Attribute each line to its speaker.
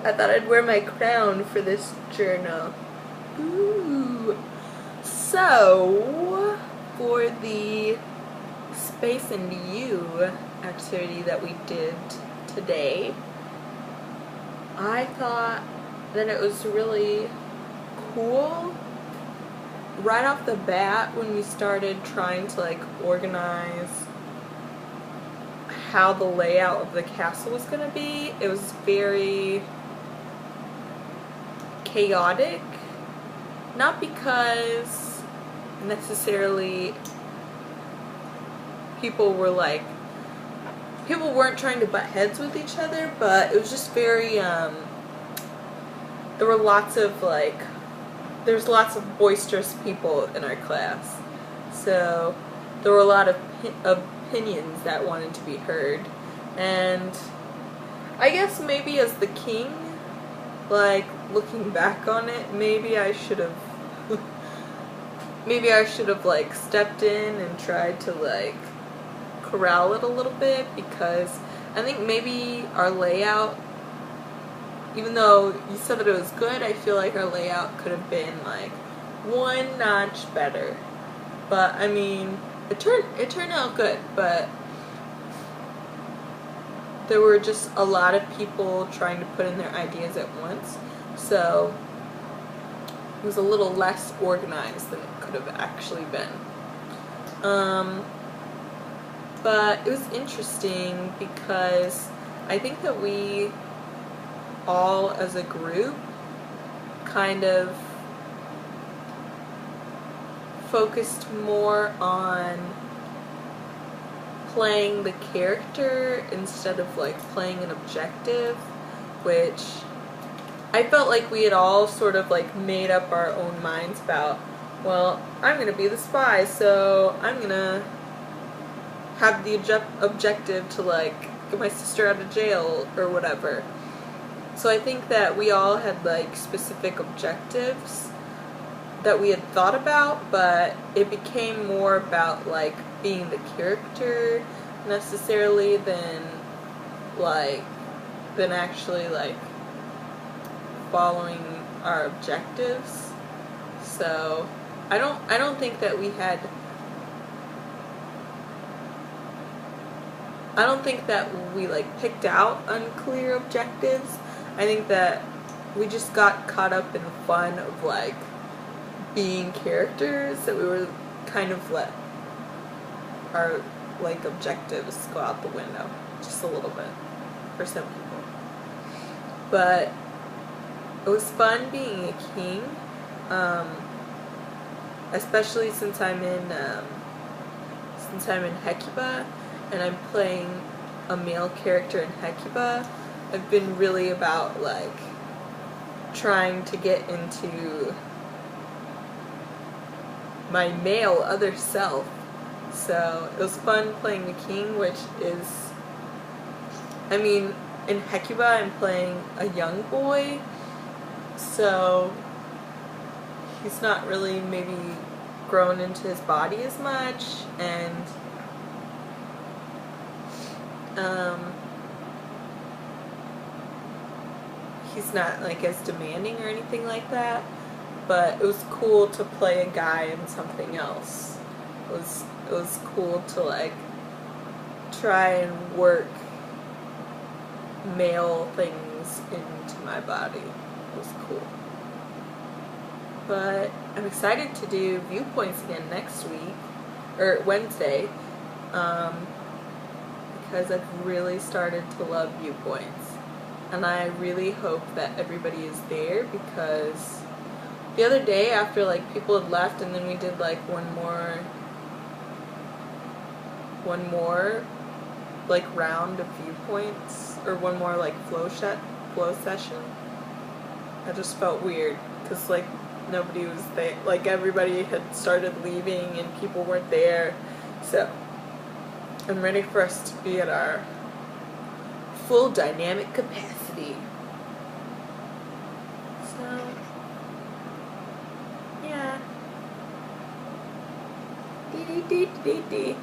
Speaker 1: I thought I'd wear my crown for this journal. Ooh. So, for the Space and You activity that we did today, I thought that it was really cool right off the bat when we started trying to organize how the layout of the castle was going to be. It was very chaotic, not because necessarily people weren't trying to butt heads with each other, but it was just very there were lots of there's lots of boisterous people in our class, so there were a lot of opinions that wanted to be heard. And I guess maybe as the king, looking back on it, maybe I should have stepped in and tried to corral it a little bit, because I think maybe our layout, even though you said that it was good, I feel like our layout could have been one notch better. But I mean, it turned out good, but there were just a lot of people trying to put in their ideas at once, so it was a little less organized than it could have actually been. But it was interesting because I think that we all as a group kind of focused more on playing the character instead of playing an objective, which I felt like we had all sort of made up our own minds about. Well, I'm gonna be the spy, so I'm gonna have the objective to get my sister out of jail or whatever. So I think that we all had specific objectives that we had thought about, but it became more about being the character necessarily than actually following our objectives. So I don't think that we had picked out unclear objectives. I think that we just got caught up in the fun of being characters, that we were kind of let our objectives go out the window just a little bit for some people. But it was fun being a king, especially since I'm in Hecuba and I'm playing a male character in Hecuba. I've been really about trying to get into my male other self. So it was fun playing the king, which is, I mean, in Hecuba I'm playing a young boy, so he's not really maybe grown into his body as much, and he's not as demanding or anything like that. But it was cool to play a guy in something else. It was cool to try and work male things into my body. It was cool. But I'm excited to do viewpoints again next week, or Wednesday, because I've really started to love viewpoints. And I really hope that everybody is there, because the other day after people had left and then we did one more round of viewpoints, or one more flow session, I just felt weird because nobody was there, everybody had started leaving and people weren't there. So I'm ready for us to be at our full dynamic capacity. So yeah. Dee dee dee dee dee.